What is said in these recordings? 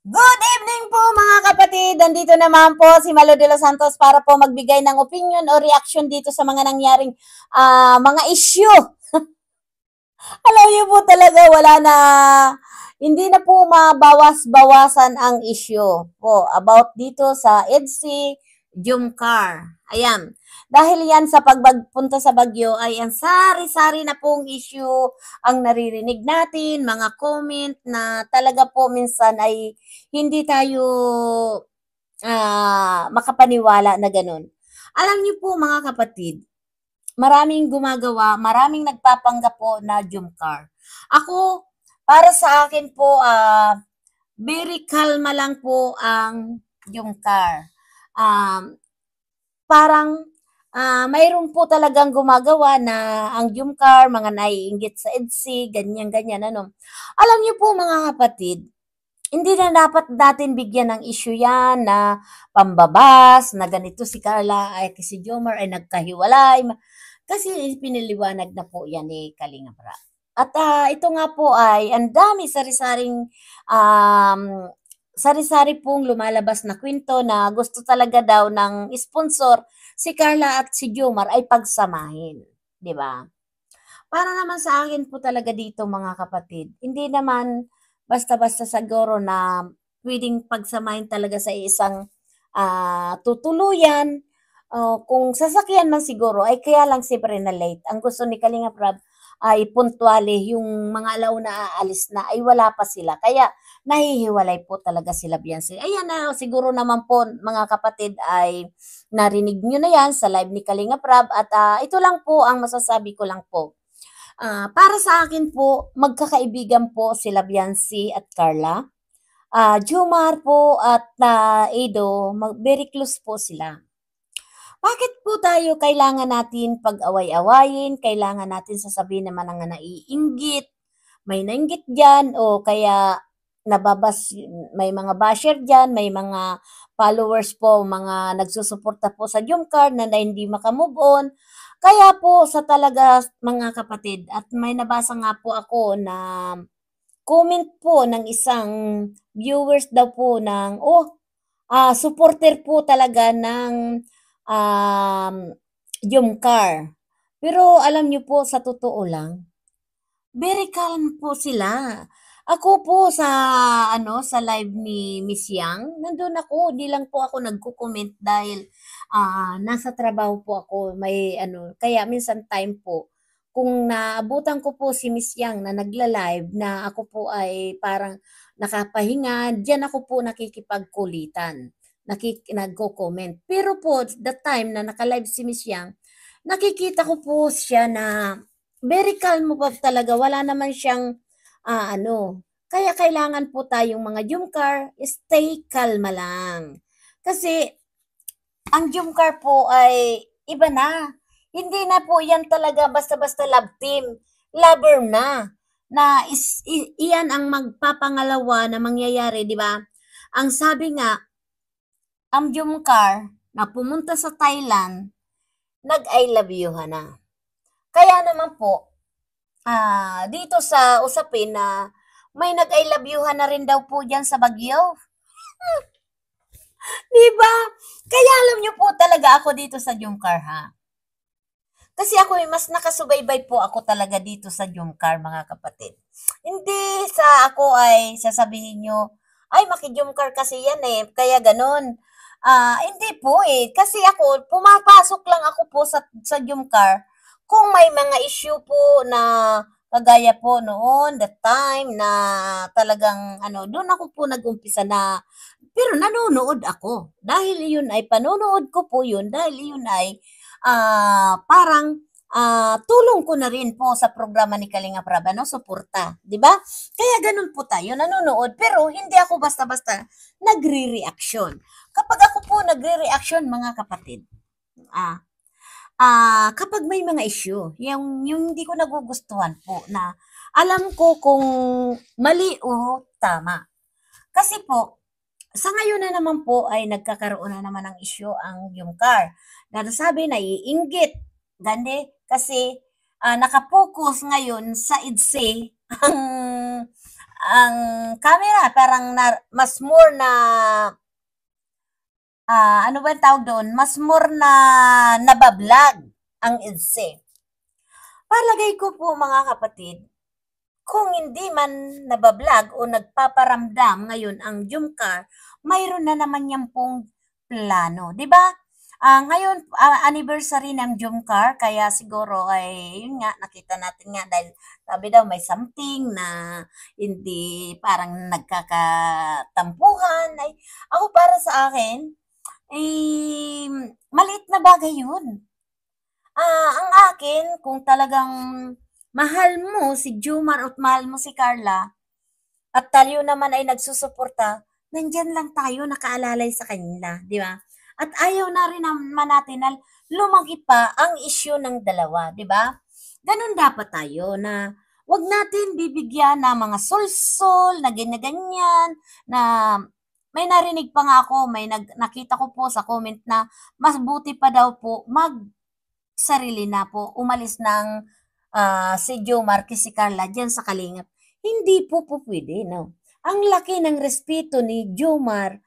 Good evening po mga kapatid! Nandito naman po si Malo de los Santos para po magbigay ng opinion o reaction dito sa mga nangyaring mga issue. Alam niyo po talaga hindi na po mabawas-bawasan ang issue po about dito sa EDSI Jumcar. Ayan. Dahil yan sa pagpunta sa Bagyo ay ang sari-sari na pong issue ang naririnig natin, mga comment na talaga po minsan ay hindi tayo makapaniwala na ganun. Alam niyo po mga kapatid, maraming gumagawa, maraming nagpapanggap po na Jumcar. Ako, para sa akin po, very kalma lang po ang Jumcar. Parang mayroon po talagang gumagawa na ang Jumcar, mga naiinggit sa EDSI, ganyan-ganyan. Ano. Alam niyo po mga kapatid, hindi na dapat natin bigyan ng issue yan na pambabas, na ganito si Carla ay si Jomar ay nagkahiwalay. Kasi piniliwanag na po yan ni Kalinga Prab. At ito nga po ay ang dami sari-sari pong lumalabas na kwento na gusto talaga daw ng sponsor si Carla at si Jomar ay pagsamahin. Di ba? Para naman sa akin po talaga dito mga kapatid, hindi naman basta-basta siguro na pwedeng pagsamahin talaga sa isang tutuluyan. Kung sasakyan man siguro ay kaya lang siyempre na late. Ang gusto ni Kalinga Prab ay puntuale yung mga alauna aalis na ay wala pa sila. Kaya nahihiwalay po talaga sila Beyonce. Ayan na siguro naman po mga kapatid ay narinig nyo na yan sa live ni Kalinga Prab at ito lang po ang masasabi ko lang po. Para sa akin po, magkakaibigan po sila Biancy at Carla. Jomar po at Edo, very close po sila. Bakit po tayo kailangan natin pag-away-awayin, kailangan natin sasabihin naman ang naiinggit, may nainggit dyan, o kaya may mga basher dyan, may mga followers po, mga nagsusuporta po sa Jumcar na hindi makamove on. Kaya po sa talaga mga kapatid, at may nabasa nga po ako na comment po ng isang viewers daw po ng, supporter po talaga ng Jumcar. Pero alam niyo po, sa totoo lang, very calm po sila. Ako po sa live ni Miss Yang, nandun ako, di lang po ako nagko-comment dahil nasa trabaho po ako, kaya minsan time po. Kung naabutan ko po si Miss Yang na nagla-live na ako po ay parang nakapahinga, diyan ako po nakikipagkulitan, nagko-comment. Pero po, the time na naka-live si Miss Yang, nakikita ko po siya na very calm po talaga, wala naman siyang kaya kailangan po tayong mga Jumcar, stay kalma lang. Kasi ang Jumcar po ay iba na. Hindi na po yan talaga basta-basta love team. Lover na. Iyan ang magpapangalawa na mangyayari, di ba? Ang sabi nga, ang Jumcar na pumunta sa Thailand, nag-I love you na. Kaya naman po, dito sa usapin na may nag-I love you na rin daw po dyan sa Baguio. Diba? Kaya alam niyo po talaga ako dito sa Jumcar ha. Kasi ako mas nakasubaybay po ako talaga dito sa Jumcar mga kapatid. Hindi sa ako ay sasabihin nyo, ay maki-Jumcar kasi yan eh, kaya ganun. Hindi po eh, kasi ako, pumapasok lang ako po sa Jumcar kung may mga issue po na kagaya po noon, the time na talagang doon ako po nag-umpisa na, pero nanonood ako. Dahil yun ay panonood ko po yun, dahil yun ay parang tulong ko na rin po sa programa ni Kalinga Prab, suporta, 'di ba? Kaya ganun po tayo, nanonood, pero hindi ako basta-basta nagre-reaction. Kapag ako po nagre-reaction mga kapatid, kapag may mga issue, yung hindi ko nagugustuhan po na alam ko kung mali o tama. Kasi po, sa ngayon na naman po ay nagkakaroon na naman ng issue ang Jumcar. Sabi na iinggit. Gandi, kasi nakapokus ngayon sa IDSE ang ang camera parang mas more na ano ba ang tawag doon? Mas more na nabablog ang EDSA. Palagay ko po mga kapatid, kung hindi man nabablog o nagpaparamdam ngayon ang Jumcar, mayroon na naman yan pong plano, 'di ba? Ngayon anniversary ng Jumcar kaya siguro ay yun nga nakita natin nga dahil sabi daw may something na hindi parang nagkakatampuhan ay ako para sa akin eh maliit na bagay yun. Ang akin kung talagang mahal mo si Jomar at mahal mo si Carla at tayo naman ay nagsusuporta, nandiyan lang tayo nakaalalay sa kanila, di ba? At ayaw na rin naman natin na lumaki pa ang isyu ng dalawa, di ba? Ganun dapat tayo na wag natin bibigyan na mga sulsol na ganyan-ganyan na may narinig pa nga ako, nakita ko po sa comment na mas buti pa daw po sarili na po, umalis ng si Jomar si Carla diyan sa Kalingap. Hindi po pwede, no? Ang laki ng respeto ni Jomar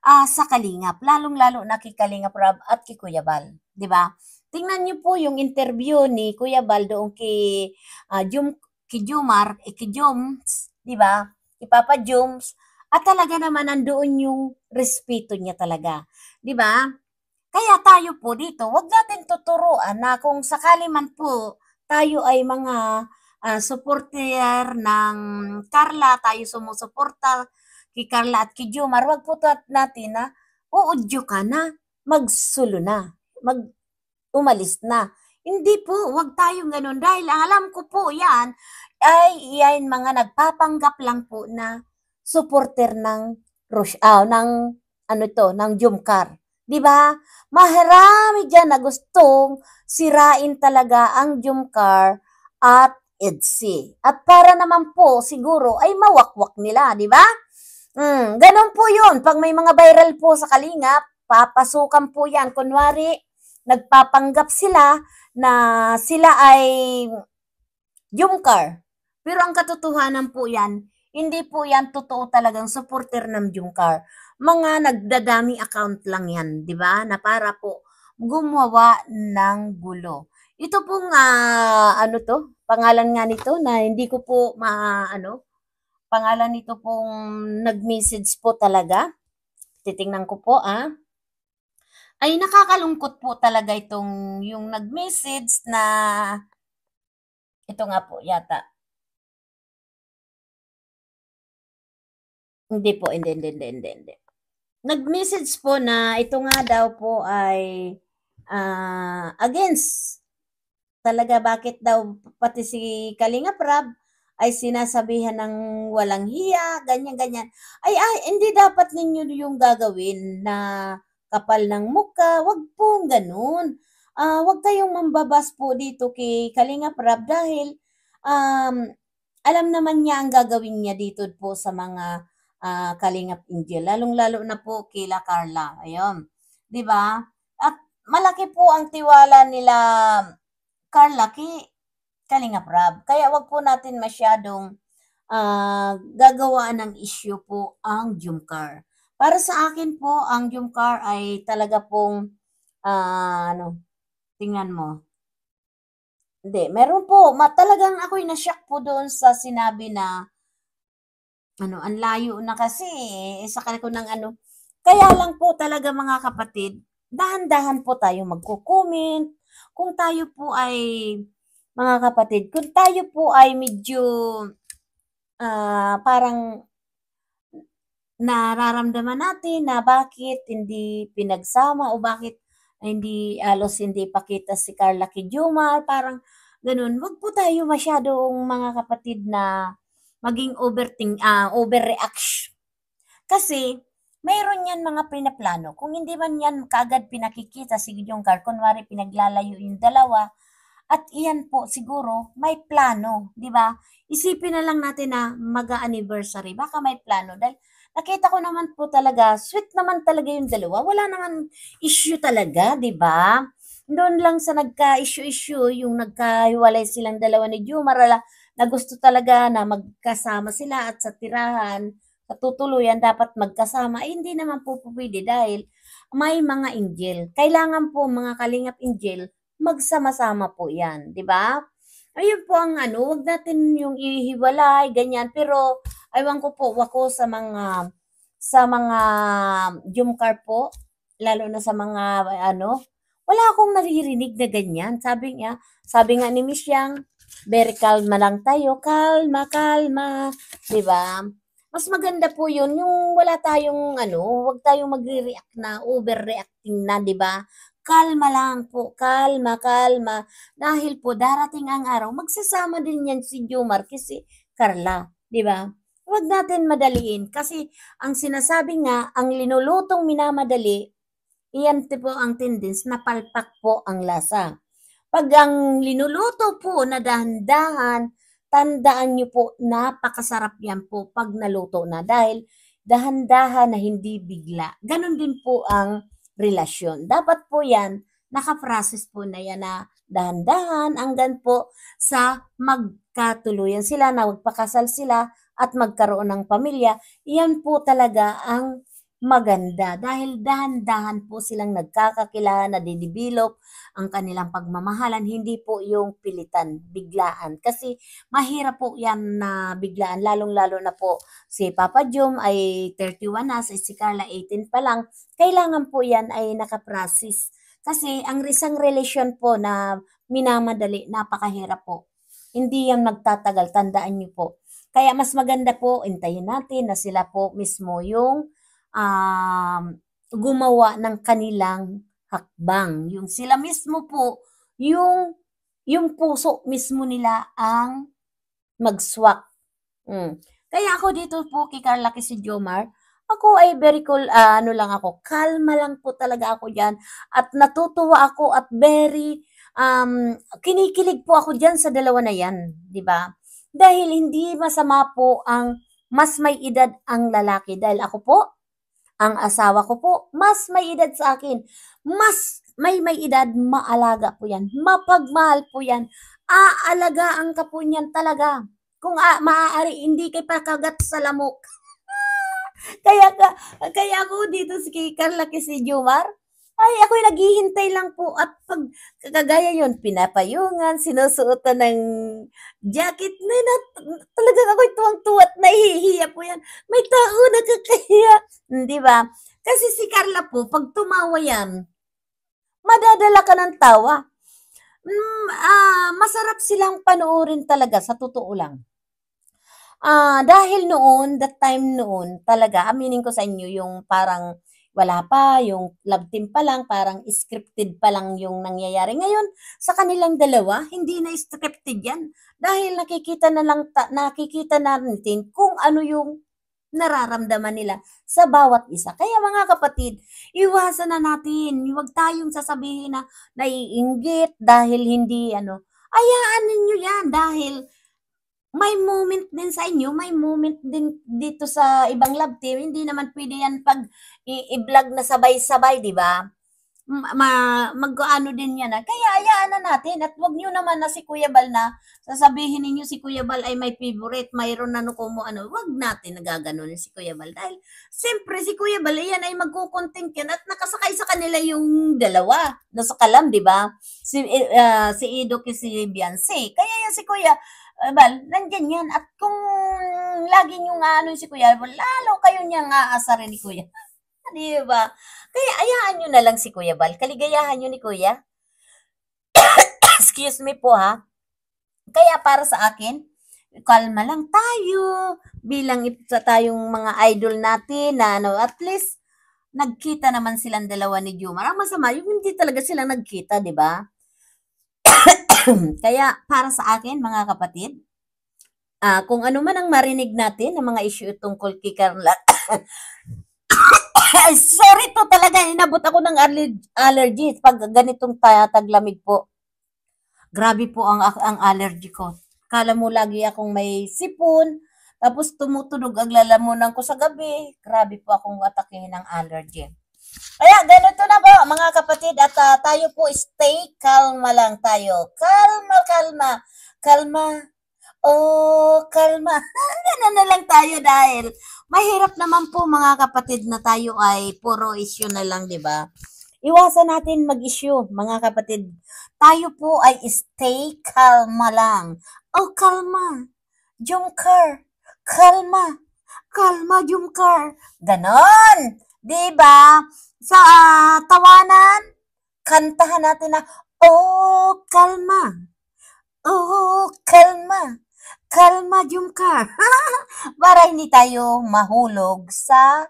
sa Kalingap, lalong-lalo na kay Kalingap Rob at kay Kuya Bal, di ba? Tingnan niyo po yung interview ni Kuya Bal doon kay Jomar, kay Joms, di ba? Kay Papa Joms, at talaga naman nandoon yung respeto niya talaga, di ba? Kaya tayo po dito, wag natin tuturuan na kung sakali man po tayo ay mga supporter ng Carla, tayo sumusuporta kay Carla at kay Jomar, wag po natin na uudyo ka na, magsulo na, umalis na. Hindi po, wag tayong ganun dahil alam ko po yan yan mga nagpapanggap lang po na supporter ng ng Jumcar. 'Di ba? Marami diyan na gustong sirain talaga ang Jumcar at EDSA. At para naman po siguro ay mawakwak nila, 'di ba? Ganun po 'yun. Pag may mga viral po sa Kalingap, papasukan po 'yan. Kunwari, nagpapanggap sila na sila ay Jumcar. Pero ang katotohanan po 'yan, hindi po 'yan totoo talagang supporter ng Jumcar. Mga nagdadami account lang 'yan, 'di ba? Na para po gumawa ng gulo. Ito pong pangalan nga nito na hindi ko po pangalan nito pong nag-message po talaga. Titingnan ko po ay nakakalungkot po talaga itong yung nag-message na ito nga po yata. Hindi po, hindi. Nag-message po na ito nga daw po ay against talaga bakit daw pati si Kalinga Prab ay sinasabihan ng walang hiya, ganyan. Ay, hindi dapat ninyo yung gagawin na kapal ng mukha, wag pong ganun. Wag kayong mambabas po dito kay Kalinga Prab dahil alam naman niya ang gagawin niya dito po sa mga Kalingap Angel, lalong-lalo na po kila Carla. Ayun, 'di ba? At malaki po ang tiwala nila Carla kay Kalingap Rab. Kaya wag po natin masyadong gagawa ng issue po ang Jumcar. Para sa akin po, ang Jumcar ay talaga pong tingnan mo. Hindi, meron po, talagang ako'y na-shock po doon sa sinabi na ang layo na kasi sakal ko ng Kaya lang po talaga mga kapatid, dahan-dahan po tayo magko-comment. Kung tayo po ay, mga kapatid, kung tayo po ay medyo parang nararamdaman natin na bakit hindi pinagsama o bakit hindi pakita si Carla kay Jomar, parang ganun. Wag po tayo masyadong mga kapatid na maging overreaction. Kasi, mayroon yan mga pinaplano. Kung hindi man yan kaagad pinakikita si Jomcar, kunwari pinaglalayo yung dalawa, at iyan po siguro may plano, di ba? Isipin na lang natin na mag-anniversary, baka may plano. Dahil nakita ko naman po talaga, sweet naman talaga yung dalawa. Wala naman issue talaga, di ba? Doon lang sa nagka-issue-issue, yung nagkahiwalay silang dalawa ni Jomar, na gusto talaga na magkasama sila at sa tirahan, sa tutuluyan dapat magkasama, ay hindi naman po puwede dahil may mga inggil. Kailangan po mga kalingap inggil, magsama-sama po 'yan, 'di ba? Ayun po ang ano, wag natin yung ihiwalay ganyan, pero ewan ko po ako sa mga Jumcar po, lalo na sa mga ano, wala akong naririnig na ganyan. Sabi nga ni Miss Yang, very kalma lang tayo, kalma, kalma, 'di ba? Mas maganda po 'yun, yung wala tayong ano, wag tayong magre-react na, overreacting na, 'di ba? Kalma lang po, kalma, kalma. Dahil po darating ang araw, magsasama din 'yan si Jomar si Carla, 'di ba? Huwag natin madaliin kasi ang sinasabi nga, ang linulutong minamadali, iyan po ang tendency na palpak po ang lasa. 'Pag ang linuluto po na dahan-dahan, tandaan niyo po napakasarap 'yan po 'pag naluto na dahil dahan-dahan na hindi bigla. Gano'n din po ang relasyon. Dapat po 'yan, naka-process po na 'yan na dahan-dahan hanggang po sa magkatuluyan sila, na magpakasal sila at magkaroon ng pamilya. Iyan po talaga ang maganda dahil dahan-dahan po silang nagkakakilala, nade-develop ang kanilang pagmamahalan, hindi po yung pilitan, biglaan. Kasi mahirap po yan na biglaan, lalong-lalo na po si Papa Jom ay 31 na, si Carla 18 pa lang. Kailangan po yan ay nakaprocess. Kasi ang isang relasyon po na minamadali, napakahirap po. Hindi yan magtatagal, tandaan niyo po. Kaya mas maganda po, intayin natin na sila po mismo yung um, gumawa ng kanilang hakbang. Yung sila mismo po, yung puso mismo nila ang magswak. Kaya ako dito po kay Carla, kay si Jomar, ako ay very cool, ano lang ako, kalma lang po talaga ako diyan at natutuwa ako at very kinikilig po ako diyan sa dalawa na 'yan, 'di ba? Dahil hindi masama po ang mas may edad ang lalaki dahil ako po, ang asawa ko po, mas may edad sa akin. Mas may edad, maalaga po yan. Mapagmahal po yan. Aalagaan ka po niyan talaga. Kung maaari, hindi kay pakagat sa lamok. Kaya, kaya ako dito si Carla si Jomar, ay ako'y naghihintay lang po at pag kagaya yon pinapayungan, sinusuotan ng jacket na talagang ako'y tuwang-tuwa at nahihiya po yan. May tao nakakahiya, di ba? Kasi si Carla po, pag tumawa yan, madadala ka ng tawa. Masarap silang panoorin talaga, sa totoo lang. Dahil noon, that time noon, talaga, aminin ko sa inyo, yung parang wala pa, yung love team pa lang, parang scripted pa lang yung nangyayari. Ngayon, sa kanilang dalawa, hindi na scripted yan. Dahil nakikita na natin kung ano yung nararamdaman nila sa bawat isa. Kaya mga kapatid, iwasan na natin. Huwag tayong sasabihin na naiinggit dahil hindi ano. Ayaan ninyo yan dahil may moment din sa inyo, may moment din dito sa ibang love team. Hindi naman pwede yan pag i-vlog na sabay-sabay, di ba? Mag-ano din yan. Kaya ayaan na natin at wag nyo naman na si Kuya Bal na sasabihin ninyo si Kuya Bal ay may favorite, mayroon na kumo ano. Wag natin nagaganon si Kuya Bal dahil siyempre si Kuya Bal yan ay magkukontent yan at nakasakay sa kanila yung dalawa nasa kalam, di ba? Si Ido si Beyonce. Kaya yan si Kuya Bal, nandyan yan. At kung lagi nyo nga ano si Kuya Bal, lalo kayo niyang aasarin ni Kuya. Di ba? Kaya ayaan nyo na lang si Kuya Bal. Kaligayahan nyo ni Kuya. Excuse me po ha. Kaya para sa akin, kalma lang tayo. Bilang isa tayong mga idol natin na ano, at least nagkita naman silang dalawa ni Jomar. Ang masama, yung hindi talaga silang nagkita, di ba? Kaya para sa akin, mga kapatid, kung ano man ang marinig natin ng mga issue tungkol kay Carla, sorry to talaga, inabot ako ng allergy pag ganitong taglamig po. Grabe po ang allergy ko. Kala mo lagi akong may sipon, tapos tumutunog ang lalamunan ko sa gabi. Grabe po akong atakihin ng allergy. Kaya ganito na po mga kapatid at tayo po stay kalma lang tayo. Kalma, kalma, kalma. Oh, kalma. Gano'n na lang tayo dahil mahirap naman po mga kapatid na tayo ay puro issue na lang, 'di ba? Iwasan natin mag-issue, mga kapatid. Tayo po ay stay kalma lang. Oh, kalma. Jungkar. Kalma. Kalma, Jungkar. Ganon. 'Di ba? Sa tawanan, kantahan natin na, oh, kalma. Oh, kalma. Kalma, Jungkar. Para hindi tayo mahulog sa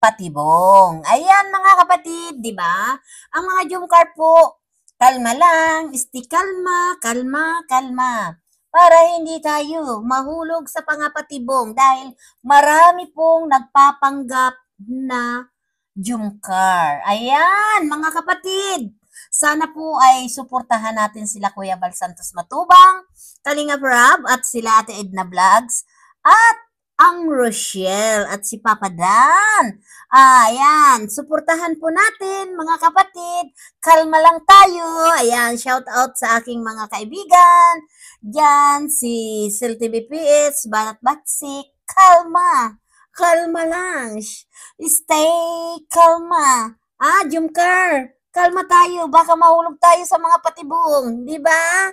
patibong. Ayan mga kapatid, 'di ba? Ang mga Jungkar po, kalma lang, kalma, kalma, kalma. Para hindi tayo mahulog sa pangapatibong dahil marami pong nagpapanggap na Jungkar. Ayan, mga kapatid. Sana po ay suportahan natin sila Kuya Bal Santos Matubang, Kalinga Rab at sila Ate Edna Vlogs at ang Rochelle at si Papa Dan. Ayan, suportahan po natin mga kapatid. Kalma lang tayo. Ayan, shout out sa aking mga kaibigan. Diyan si Sil TVPS, Banat Batsik. Kalma. Kalma lang. Stay kalma. Jumcar. Kalma tayo. Baka mahulog tayo sa mga patibong. Di ba?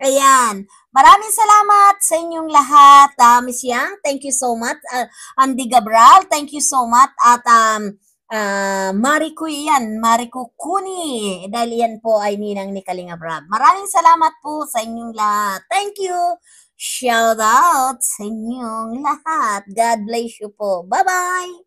Ayan. Maraming salamat sa inyong lahat. Miss Yang, thank you so much. Andy Gabral, thank you so much. At Marico yan, Marico Kuni. Dahil yan po ay ninang ni Kalinga Brab. Maraming salamat po sa inyong lahat. Thank you. Shout out sa inyong lahat. God bless you po. Bye-bye.